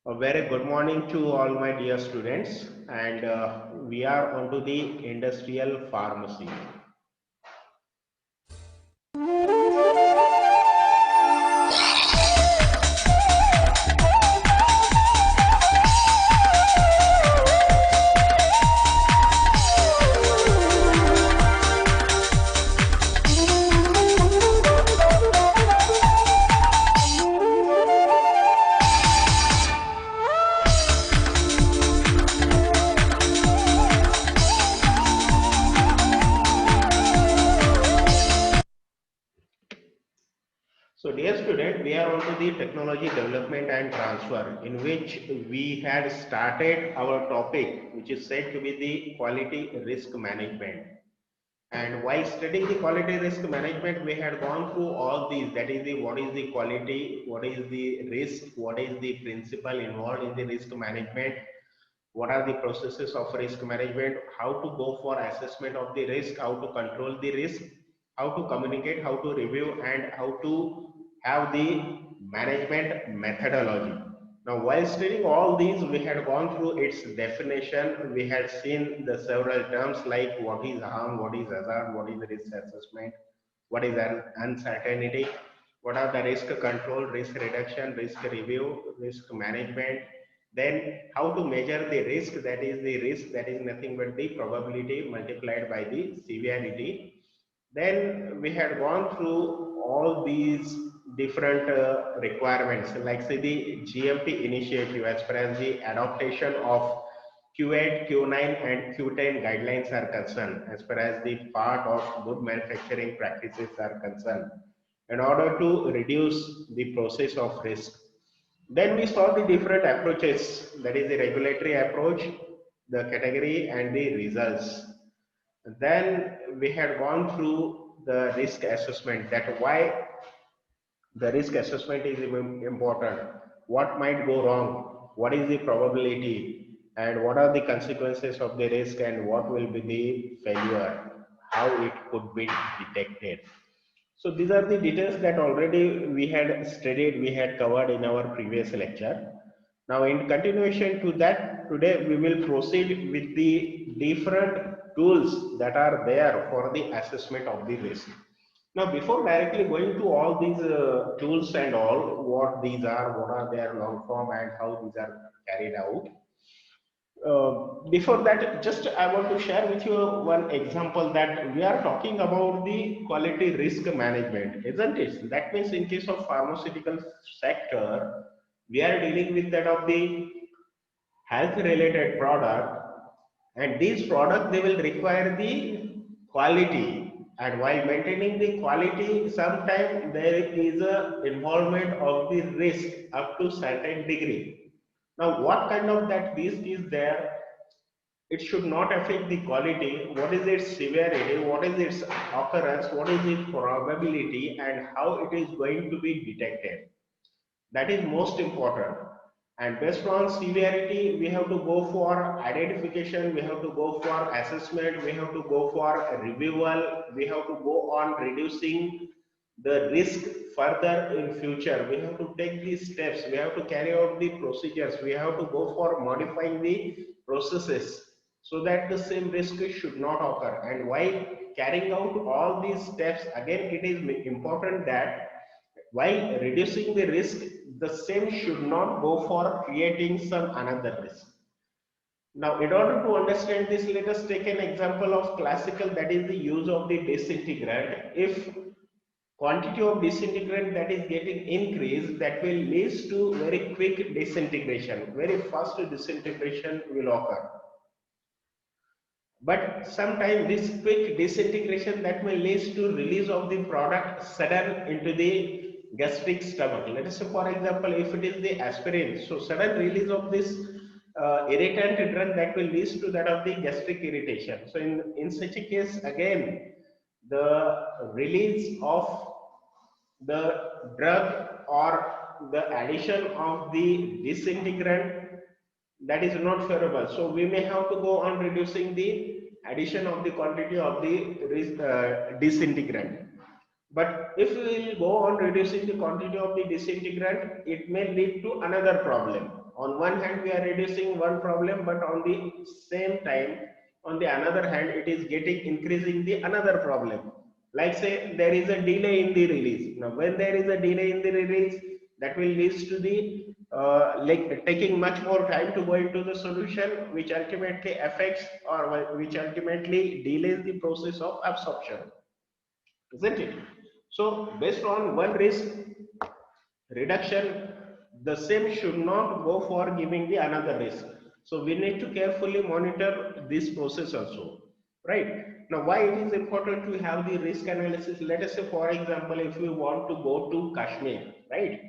A very good morning to all my dear students, and we are onto the industrial pharmacy. So dear student, we are onto the technology development and transfer, in which we had started our topic, which is said to be the quality risk management. And while studying the quality risk management, we had gone through all these, that is the what is the quality, what is the risk, what is the principle involved in the risk management, what are the processes of risk management, how to go for assessment of the risk, how to control the risk, how to communicate, how to review, and how to have the management methodology. Now, while studying all these, we had gone through its definition. We had seen the several terms like what is harm, what is hazard, what is risk assessment, what is uncertainty, what are the risk control, risk reduction, risk review, risk management. Then how to measure the risk, that is the risk that is nothing but the probability multiplied by the severity. Then we had gone through all these different requirements, like say the GMP initiative as far as the adaptation of Q8, Q9 and Q10 guidelines are concerned, as far as the part of good manufacturing practices are concerned, in order to reduce the process of risk. Then we saw the different approaches, that is the regulatory approach, the category and the results. Then we had gone through the risk assessment, that why the risk assessment is important, what might go wrong, what is the probability, and what are the consequences of the risk, and what will be the failure, how it could be detected. So these are the details that already we had studied, we had covered in our previous lecture. Now in continuation to that, today we will proceed with the different tools that are there for the assessment of the risk. Now before directly going to all these tools and all, what these are, what are their long form and how these are carried out, before that, just I want to share with you one example, that we are talking about the quality risk management, isn't it? That means in case of pharmaceutical sector, we are dealing with that of the health related product, and these products, they will require the quality, and while maintaining the quality, sometimes there is a involvement of the risk up to certain degree. Now what kind of that risk is there? It should not affect the quality. What is its severity, what is its occurrence, what is its probability, and how it is going to be detected. That is most important. And based on severity, we have to go for identification, we have to go for assessment, we have to go for reviewal, we have to go on reducing the risk further in future. We have to take these steps, we have to carry out the procedures, we have to go for modifying the processes, so that the same risk should not occur. And while carrying out all these steps, again it is important that while reducing the risk, the same should not go for creating some another risk. Now, in order to understand this, let us take an example of classical, that is the use of the disintegrant. If quantity of disintegrant that is getting increased, that will lead to very quick disintegration, very fast disintegration will occur. But sometimes this quick disintegration that may lead to release of the product sudden into the gastric stomach. Let us say, for example, if it is the aspirin, so sudden release of this irritant drug, that will lead to that of the gastric irritation. So in such a case, again, the release of the drug or the addition of the disintegrant, that is not favorable. So we may have to go on reducing the addition of the quantity of the disintegrant. But if we will go on reducing the quantity of the disintegrant, it may lead to another problem. On one hand, we are reducing one problem, but on the same time, on the another hand, it is getting increasing the another problem. Like say there is a delay in the release. Now, when there is a delay in the release, that will lead to the like taking much more time to go into the solution, which ultimately affects or which ultimately delays the process of absorption, isn't it? So based on one risk reduction, the same should not go for giving the another risk. So we need to carefully monitor this process also, right? Now, why it is important to have the risk analysis? Let us say, for example, if we want to go to Kashmir, right?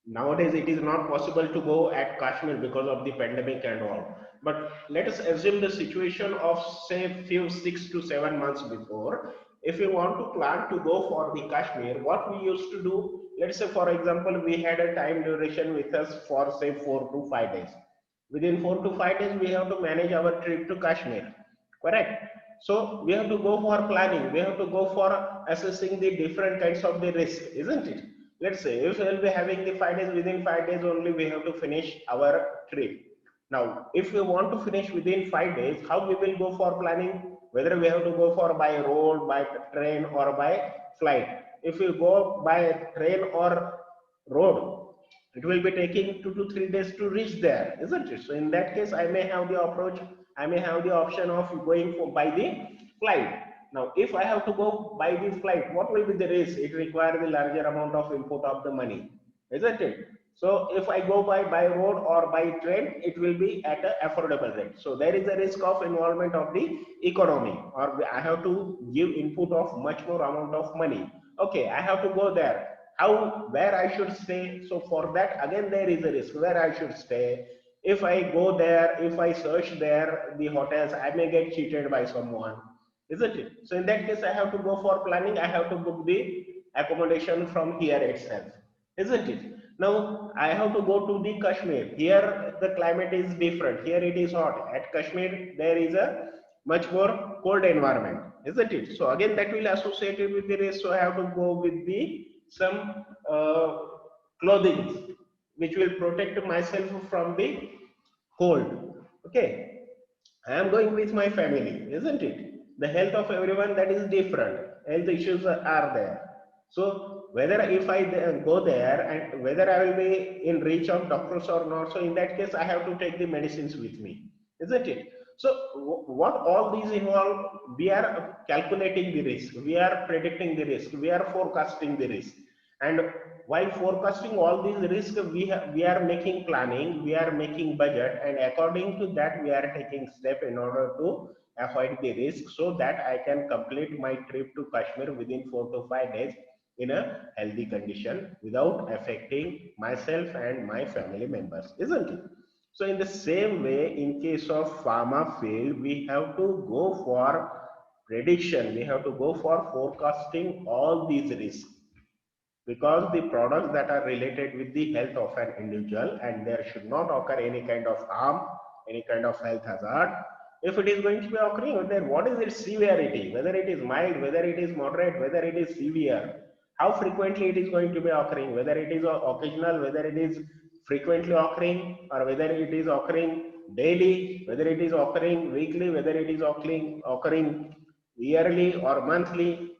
Nowadays it is not possible to go at Kashmir because of the pandemic and all, but let us assume the situation of say few 6 to 7 months before. If we want to plan to go for the Kashmir, what we used to do, let's say for example we had a time duration with us for say 4 to 5 days. Within 4 to 5 days we have to manage our trip to Kashmir, correct? So we have to go for planning, we have to go for assessing the different kinds of the risk, isn't it? Let's say if we'll be having the 5 days, within 5 days only we have to finish our trip. Now if we want to finish within 5 days, how we will go for planning, whether we have to go for by road, by train or by flight. If we go by train or road, it will be taking 2 to 3 days to reach there, isn't it? So in that case I may have the approach, I may have the option of going for by the flight. Now if I have to go by the flight, what will be the risk? It requires the larger amount of input of the money, isn't it? So if I go by road or by train, it will be at an affordable rate. So there is a risk of involvement of the economy, or I have to give input of much more amount of money. Okay, I have to go there, how, where I should stay. So for that again there is a risk where I should stay. If I go there, if I search there the hotels, I may get cheated by someone, isn't it? So in that case I have to go for planning, I have to book the accommodation from here itself, isn't it? Now I have to go to the Kashmir. Here the climate is different, here it is hot. At Kashmir there is a much more cold environment, isn't it? So again that will associate it with the risk. So I have to go with the some clothing which will protect myself from the cold. Okay, I am going with my family, isn't it? The health of everyone, that is different, health issues are there. So whether if I go there and whether I will be in reach of doctors or not, so in that case I have to take the medicines with me, isn't it? So what all these involve, we are calculating the risk, we are predicting the risk, we are forecasting the risk. And while forecasting all these risks, we are making planning, we are making budget, and according to that we are taking step in order to avoid the risk, so that I can complete my trip to Kashmir within 4 to 5 days in a healthy condition without affecting myself and my family members, isn't it? So in the same way, in case of pharma field, we have to go for prediction, we have to go for forecasting all these risks, because the products that are related with the health of an individual, and there should not occur any kind of harm, any kind of health hazard. If it is going to be occurring, then what is its severity, whether it is mild, whether it is moderate, whether it is severe, how frequently it is going to be occurring, whether it is occasional, whether it is frequently occurring, or whether it is occurring daily, whether it is occurring weekly, whether it is occurring yearly or monthly.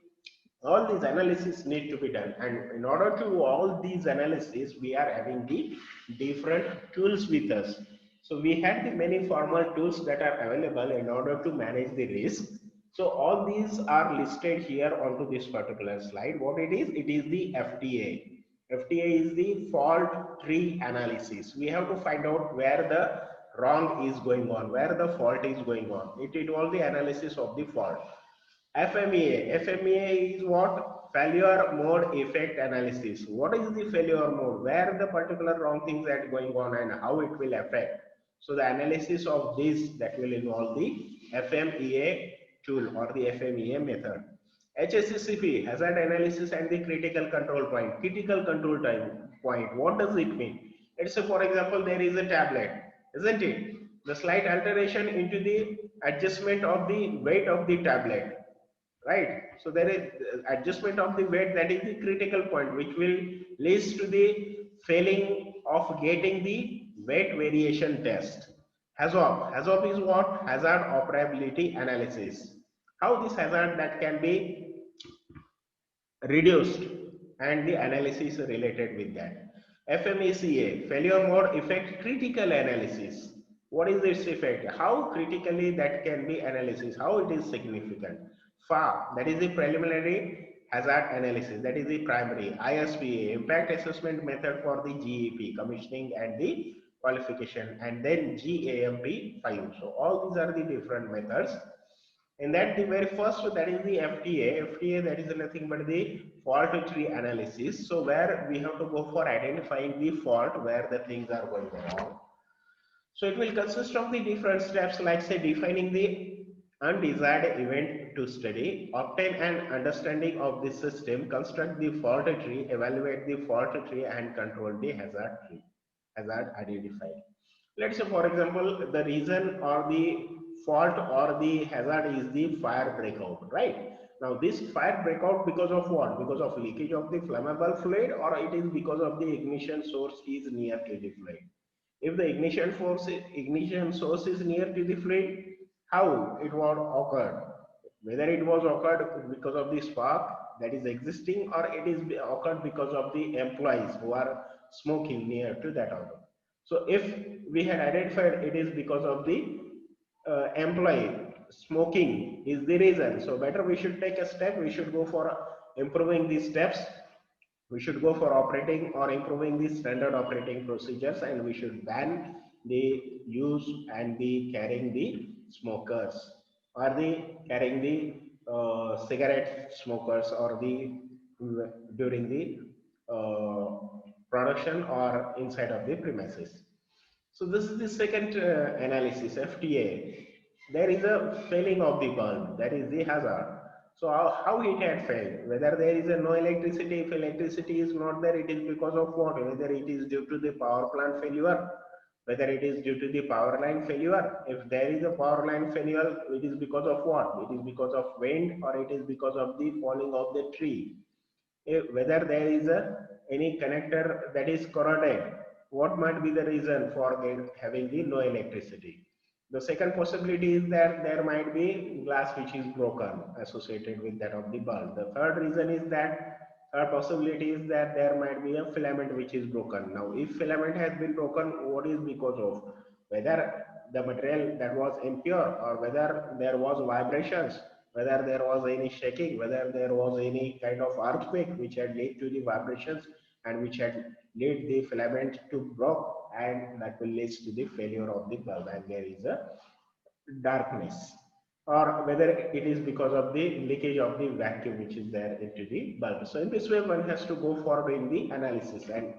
All these analysis need to be done, and in order to do all these analysis, we are having the different tools with us. So we had the many formal tools that are available in order to manage the risk. So all these are listed here onto this particular slide. What it is the FTA is the fault tree analysis. We have to find out where the wrong is going on, where the fault is going on. It involves the analysis of the fault. FMEA is what? Failure mode effect analysis. What is the failure mode? Where the particular wrong things are going on and how it will affect. So the analysis of this, that will involve the FMEA tool or the FMEA method. HACCP, hazard analysis and the critical control point. Critical control time point. What does it mean? Let's say for example there is a tablet, isn't it? The slight alteration into the adjustment of the weight of the tablet, right? So there is adjustment of the weight, that is the critical point, which will leads to the failing of getting the weight variation test. HAZOP is what? Hazard operability analysis. How this hazard that can be reduced and the analysis related with that. FMECA, failure mode effect critical analysis. What is its effect? How critically that can be analysis, how it is significant. FA, that is the preliminary hazard analysis, that is the primary. ISPA, impact assessment method for the GEP, commissioning and the qualification, and then GAMP 5. So all these are the different methods. In that, the very first, that is the FTA, that is nothing but the fault tree analysis. So where we have to go for identifying the fault where the things are going wrong. So it will consist of the different steps, like say defining the undesired event to study, obtain an understanding of the system, construct the fault tree, evaluate the fault tree, and control the hazard identified. Let's say, for example, the reason or the fault or the hazard is the fire breakout, right? Now, this fire breakout because of what? Because of leakage of the flammable fluid, or it is because of the ignition source is near to the fluid. If the ignition source is near to the fluid, how it was occurred? Whether it was occurred because of the spark that is existing, or it is occurred because of the employees who are smoking near to that order. So if we had identified it is because of the employee smoking is the reason, so better we should take a step. We should go for improving these steps. We should go for operating or improving the standard operating procedures, and we should ban the use and the carrying the smokers, or the carrying the cigarette smokers, or the during the production or inside of the premises. So this is the second analysis, FTA. There is a failing of the bulb, that is the hazard. So how it had failed? Whether there is a no electricity, if electricity is not there, it is because of what? Whether it is due to the power plant failure, whether it is due to the power line failure. If there is a power line failure, it is because of what? It is because of wind, or it is because of the falling of the tree. Whether there is any connector that is corroded, what might be the reason for having the no electricity? The second possibility is that there might be glass which is broken associated with that of the bulb. The third reason is that, third possibility is that there might be a filament which is broken. Now, if filament has been broken, what is because of? Whether the material that was impure, or whether there was vibrations, whether there was any shaking, whether there was any kind of earthquake which had led to the vibrations and which had led the filament to break, and that will lead to the failure of the bulb and there is a darkness, or whether it is because of the leakage of the vacuum which is there into the bulb. So in this way one has to go for doing the analysis, and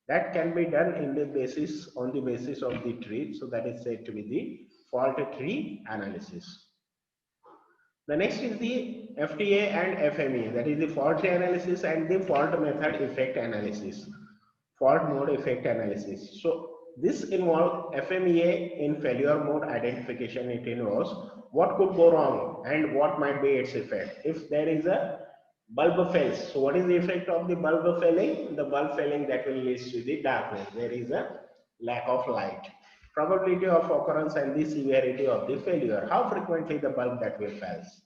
that can be done in the basis, on the basis of the tree. So that is said to be the fault tree analysis. The next is the FTA and FME, that is the fault tree analysis and the fault method effect analysis, fault mode effect analysis. So this involves FMEA in failure mode identification. It involves what could go wrong and what might be its effect. If there is a bulb fails, so what is the effect of the bulb failing? The bulb failing, that will lead to the darkness. There is a lack of light. Probability of occurrence and the severity of the failure. How frequently the bulb that will fails.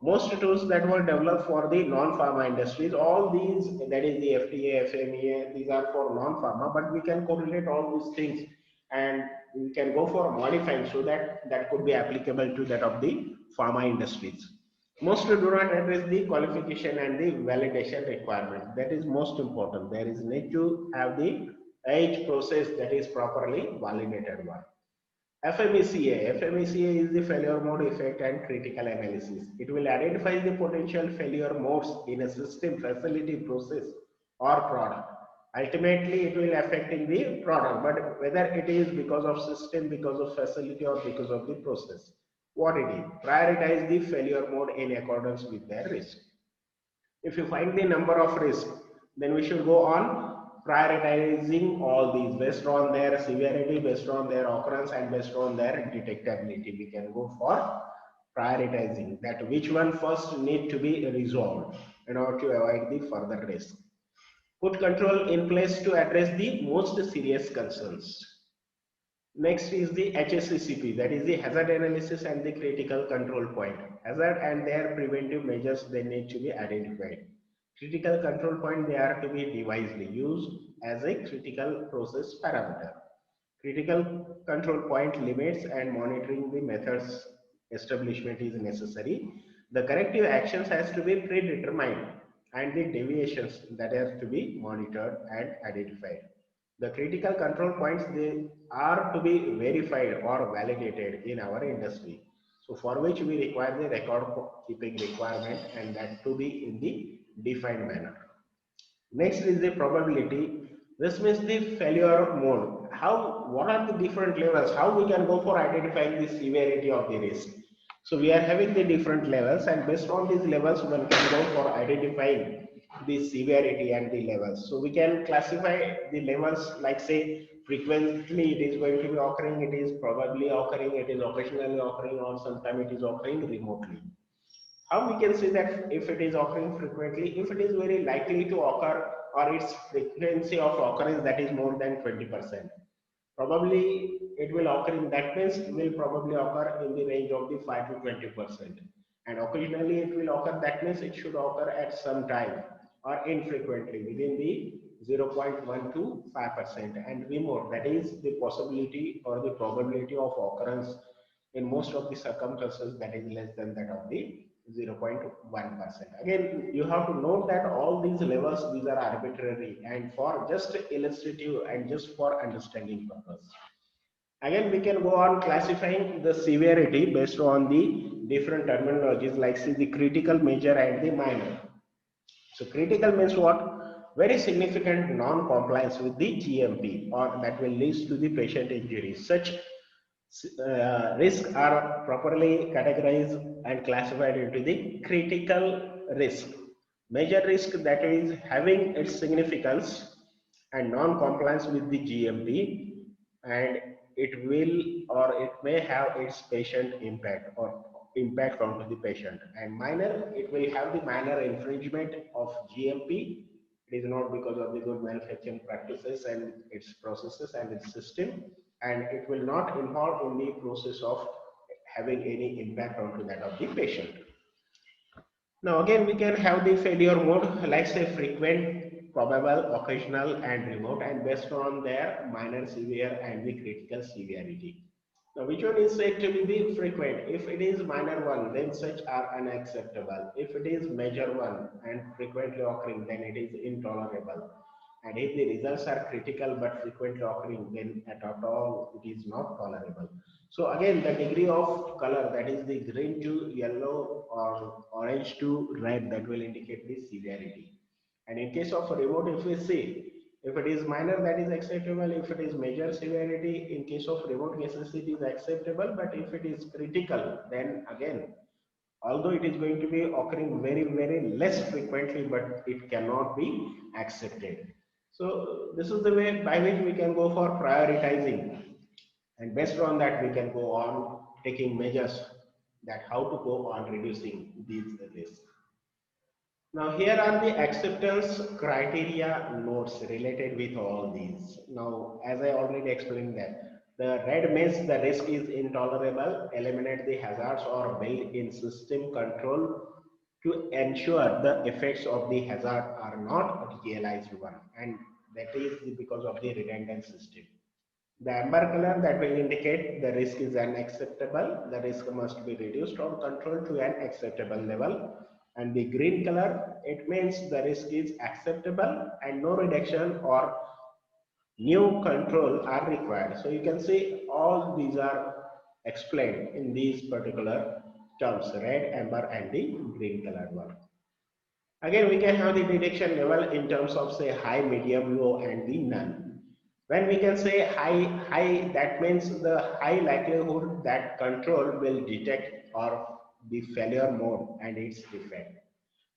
Most tools that were developed for the non-pharma industries, all these, that is the FTA, FMEA, these are for non-pharma, but we can correlate all these things and we can go for modifying so that that could be applicable to that of the pharma industries. Most do not address the qualification and the validation requirements. That is most important. There is need to have the age process that is properly validated one. FMECA is the failure mode effect and critical analysis. It will identify the potential failure modes in a system, facility, process, or product. Ultimately, it will affecting the product, but whether it is because of system, because of facility, or because of the process. What it is? Prioritize the failure mode in accordance with their risk. If you find the number of risks, then we should go on prioritizing all these based on their severity, based on their occurrence, and based on their detectability. We can go for prioritizing that which one first need to be resolved in order to avoid the further risk. Put control in place to address the most serious concerns. Next is the HSCCP, that is the hazard analysis and the critical control point. Hazard and their preventive measures, they need to be identified. Critical control point, they are to be devisely used as a critical process parameter. Critical control point limits and monitoring the methods establishment is necessary. The corrective actions has to be predetermined and the deviations that have to be monitored and identified. The critical control points, they are to be verified or validated in our industry. So for which we require the record keeping requirement and that to be in the defined manner. Next is the probability. This means the failure mode. What are the different levels? How we can go for identifying the severity of the risk? So we are having the different levels, and based on these levels, one can go for identifying the severity and the levels. So we can classify the levels like say frequently it is going to be occurring, it is probably occurring, it is occasionally occurring, or sometimes it is occurring remotely. How we can say that if it is occurring frequently, if it is very likely to occur or its frequency of occurrence that is more than 20%. Probably it will occur in that means it will probably occur in the range of the 5 to 20%. And occasionally it will occur, that means it should occur at some time or infrequently within the 0.1 to 5%. And remote, that is the possibility or the probability of occurrence in most of the circumstances that is less than that of the 0.1%. Again, you have to note that all these levels, these are arbitrary and for just illustrative and just for understanding purpose. Again, we can go on classifying the severity based on the different terminologies like say the critical, major and the minor. So critical means what? Very significant non-compliance with the GMP or that will lead to the patient injury. Such risks are properly categorized and classified into the critical risk. Major risk, that is having its significance and non-compliance with the GMP, and it will or it may have its patient impact or impact onto the patient. And minor, it will have the minor infringement of GMP. It is not because of the good manufacturing practices and its processes and its system, and it will not involve in the process of having any impact onto that of the patient. Now again, we can have the failure mode like say frequent, probable, occasional and remote, and based on their minor, severe and the critical severity. Now which one is said to be the frequent? If it is minor one, then such are unacceptable. If it is major one and frequently occurring, then it is intolerable. And if the results are critical but frequently occurring, then at all it is not tolerable. So again, the degree of color, that is the green to yellow or orange to red, that will indicate the severity. And in case of remote, if we see, if it is minor, that is acceptable. If it is major severity, in case of remote cases, it is acceptable. But if it is critical, then again, although it is going to be occurring very less frequently, but it cannot be accepted. So this is the way by which we can go for prioritizing, and based on that we can go on taking measures that how to go on reducing these risks. Now here are the acceptance criteria notes related with all these. Now as I already explained that the red means the risk is intolerable, eliminate the hazards or build in system control to ensure the effects of the hazard are not realized one, and that is because of the redundant system. The amber color, that will indicate the risk is unacceptable. The risk must be reduced or controlled to an acceptable level. And the green color, it means the risk is acceptable and no reduction or new control are required. So you can see all these are explained in these particular terms, red, amber and the green colored one. Again, we can have the detection level in terms of say high, medium, low and the none. When we can say high, that means the high likelihood that control will detect or the failure mode and its effect.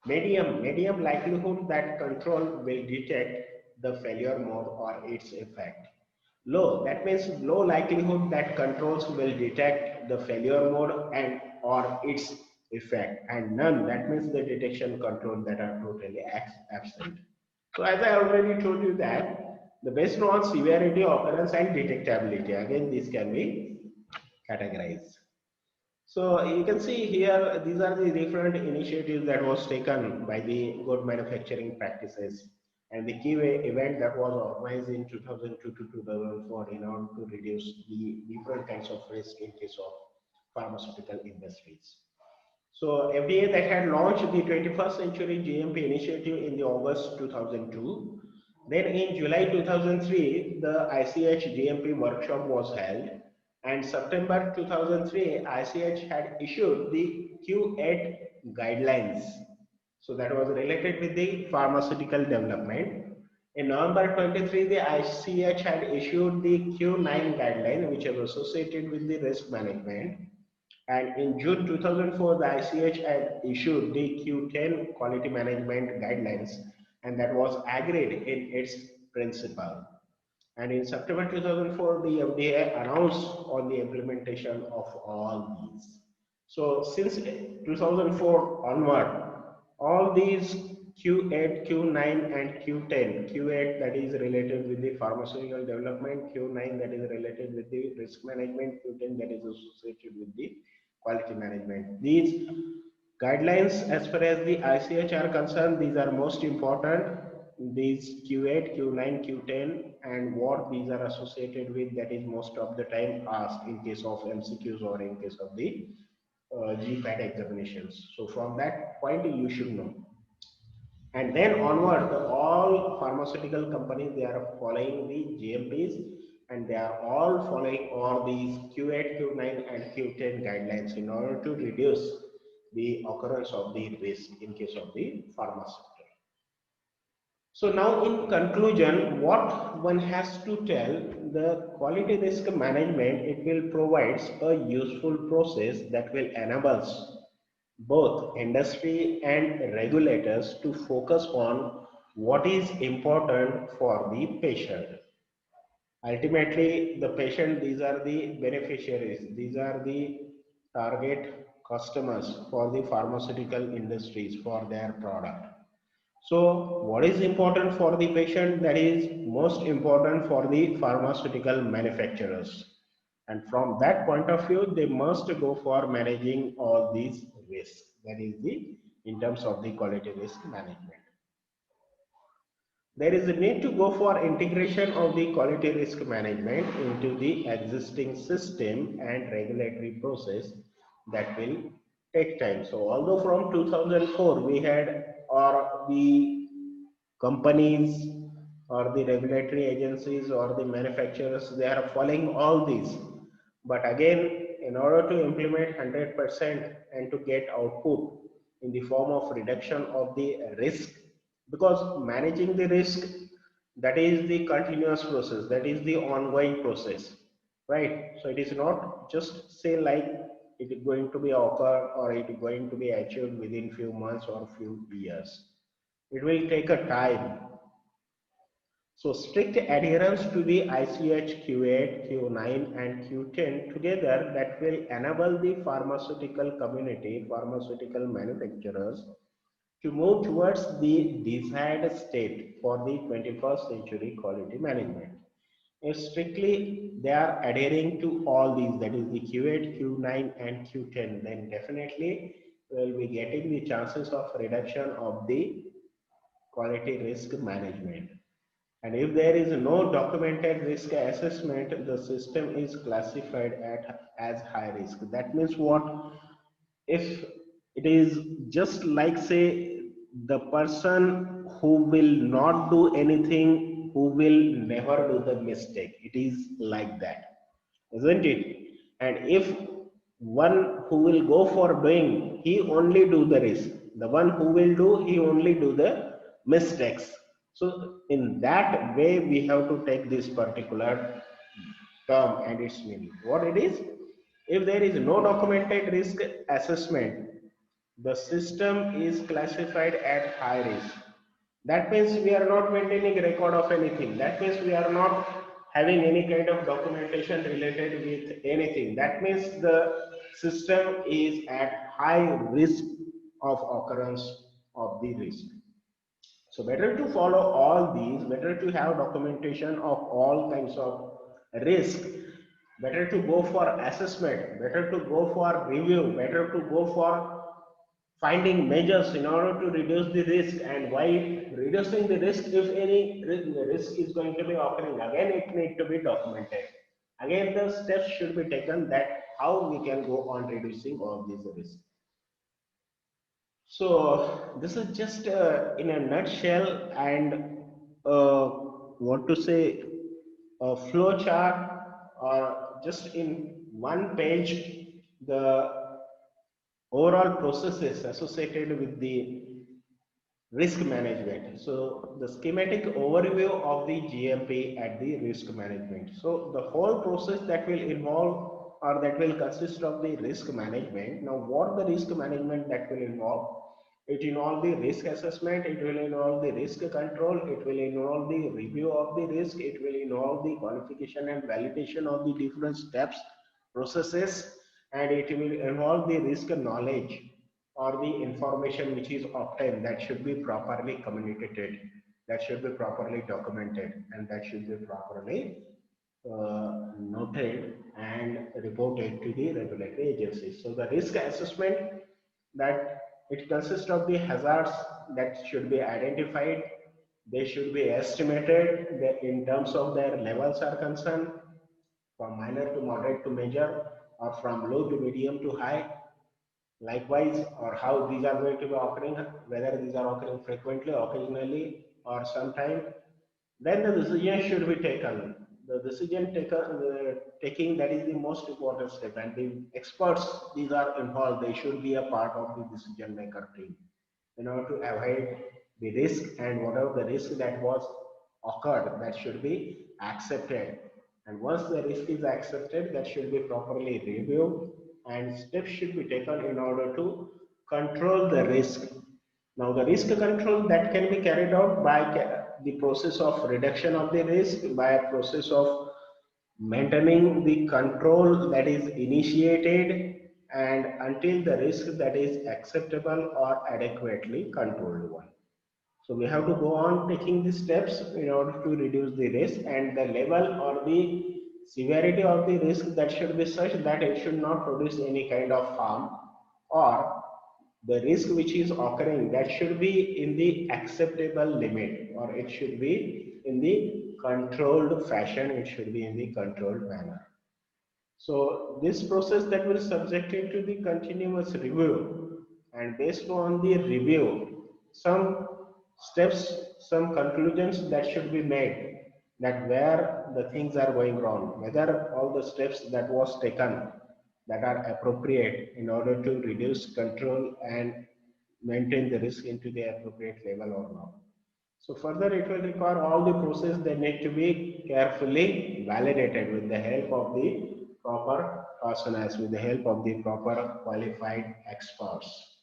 Medium likelihood that control will detect the failure mode or its effect. Low, that means low likelihood that controls will detect the failure mode and or its effect, and none, that means the detection control that are totally absent. So as I already told you that the based on severity, occurrence and detectability, again this can be categorized. So you can see here, these are the different initiatives that was taken by the good manufacturing practices, and the key event that was organized in 2002 to 2004 in order to reduce the different kinds of risk in case of pharmaceutical industries. So FDA that had launched the 21st century GMP initiative in the August 2002. Then in July 2003, the ICH GMP workshop was held, and September 2003, ICH had issued the Q8 guidelines. So that was related with the pharmaceutical development. In November 23, the ICH had issued the Q9 guideline, which was associated with the risk management. And in June 2004, the ICH had issued the Q10 quality management guidelines, and that was agreed in its principle. And in September 2004, the FDA announced on the implementation of all these. So since 2004 onward, all these Q8, Q9 and Q10, Q8 that is related with the pharmaceutical development, Q9 that is related with the risk management, Q10 that is associated with the quality management. These guidelines as far as the ICH are concerned, these are most important. These Q8, Q9, Q10 and what these are associated with, that is most of the time asked in case of MCQs or in case of the GPAT examinations. So from that point you should know. And then onward, all pharmaceutical companies, they are following the GMPs and they are all following all these Q8, Q9 and Q10 guidelines in order to reduce the occurrence of the risk in case of the pharmaceutical. So now in conclusion, what one has to tell, the quality risk management, it will provide a useful process that will enable both industry and regulators to focus on what is important for the patient. Ultimately, the patient, these are the beneficiaries, these are the target customers for the pharmaceutical industries for their product. So what is important for the patient, that is most important for the pharmaceutical manufacturers. And from that point of view, they must go for managing all these risks. That is the in terms of the quality risk management. There is a need to go for integration of the quality risk management into the existing system and regulatory process that will take time. So although from 2004 we had, or the companies or the regulatory agencies or the manufacturers, they are following all these, but again in order to implement 100% and to get output in the form of reduction of the risk, because managing the risk, that is the continuous process, that is the ongoing process, right? So it is not just say like it is going to be occur or it is going to be achieved within few months or few years. It will take a time. So strict adherence to the ICH Q8, Q9 and Q10 together, that will enable the pharmaceutical community, pharmaceutical manufacturers to move towards the desired state for the 21st century quality management. If strictly they are adhering to all these, that is the Q8, Q9 and Q10, then definitely we will be getting the chances of reduction of the quality risk management. And if there is no documented risk assessment, the system is classified as high risk. That means what? If it is just like say the person who will not do anything, who will never do the mistake, it is like that, isn't it? And if one who will go for doing, he only do the risk, the one who will do, he only do the mistakes. So in that way we have to take this particular term and its meaning. What it is? If there is no documented risk assessment, the system is classified at high risk. That means we are not maintaining record of anything. That means we are not having any kind of documentation related with anything. That means the system is at high risk of occurrence of the risk. So better to follow all these, better to have documentation of all kinds of risk, better to go for assessment, better to go for review, better to go for finding measures in order to reduce the risk. And why reducing the risk, if any risk is going to be occurring, again it need to be documented. Again the steps should be taken that how we can go on reducing all these risks. So this is just in a nutshell, and what to say, a flow chart, or just in one page the overall processes associated with the risk management. So the schematic overview of the GMP at the risk management. So the whole process that will involve or that will consist of the risk management. Now what the risk management that will involve? It involves the risk assessment, it will involve the risk control, it will involve the review of the risk, it will involve the qualification and validation of the different steps, processes, and it will involve the risk knowledge or the information which is obtained, that should be properly communicated, that should be properly documented, and that should be properly noted and reported to the regulatory agencies. So the risk assessment, that it consists of the hazards that should be identified, they should be estimated in terms of their levels are concerned, from minor to moderate to major, or from low to medium to high, likewise, or how these are going to be occurring, whether these are occurring frequently, occasionally, or sometime. Then the decision should be taken. The decision taking, that is the most important step, and the experts, these are involved, they should be a part of the decision maker team in order to avoid the risk, and whatever the risk that was occurred, that should be accepted. And once the risk is accepted, that should be properly reviewed, and steps should be taken in order to control the risk. Now the risk control that can be carried out by the process of reduction of the risk, by a process of maintaining the control that is initiated, and until the risk that is acceptable or adequately controlled one. So we have to go on taking the steps in order to reduce the risk, and the level or the severity of the risk that should be such that it should not produce any kind of harm, or the risk which is occurring, that should be in the acceptable limit, or it should be in the controlled fashion, it should be in the controlled manner. So this process that will subjected to the continuous review, and based on the review, some steps, some conclusions that should be made, that where the things are going wrong, whether all the steps that was taken that are appropriate in order to reduce control and maintain the risk into the appropriate level or not. So further, it will require all the process that need to be carefully validated with the help of the proper personas, with the help of the proper qualified experts.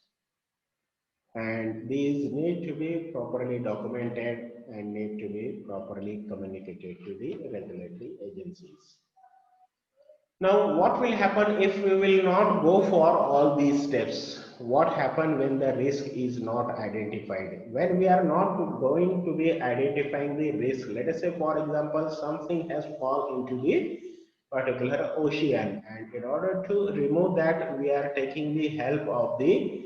And these need to be properly documented and need to be properly communicated to the regulatory agencies. Now, what will happen if we will not go for all these steps? What happens when the risk is not identified? When we are not going to be identifying the risk, let us say, for example, something has fallen into the particular ocean, and in order to remove that, we are taking the help of the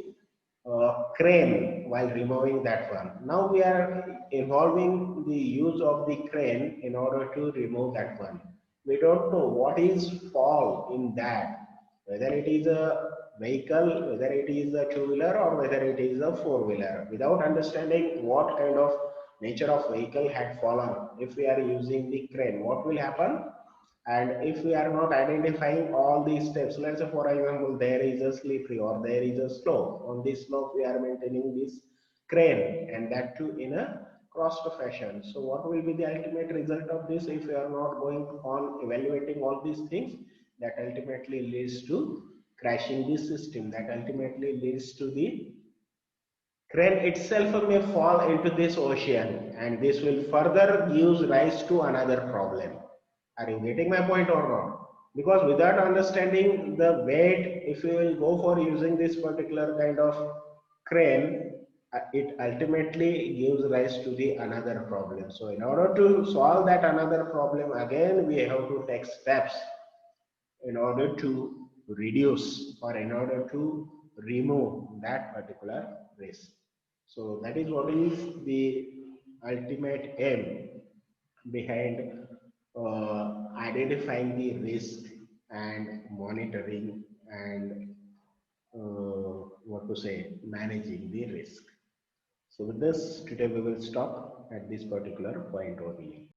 crane while removing that one. Now we are involving the use of the crane in order to remove that one. We don't know what is fall in that, whether it is a vehicle, whether it is a two-wheeler, or whether it is a four-wheeler. Without understanding what kind of nature of vehicle had fallen, if we are using the crane, what will happen? And if we are not identifying all these steps, let's say for example, there is a slippery or there is a slope. On this slope, we are maintaining this crane, and that too in a crossed fashion. So what will be the ultimate result of this if we are not going on evaluating all these things? That ultimately leads to crashing the system. That ultimately leads to the crane itself may fall into this ocean, and this will further give rise to another problem. Are you getting my point or not? Because without understanding the weight, if you will go for using this particular kind of crane, it ultimately gives rise to the another problem. So in order to solve that another problem, again we have to take steps in order to reduce or in order to remove that particular risk. So that is what is the ultimate aim behind identifying the risk and monitoring and what to say, managing the risk. So with this, today we will stop at this particular point only.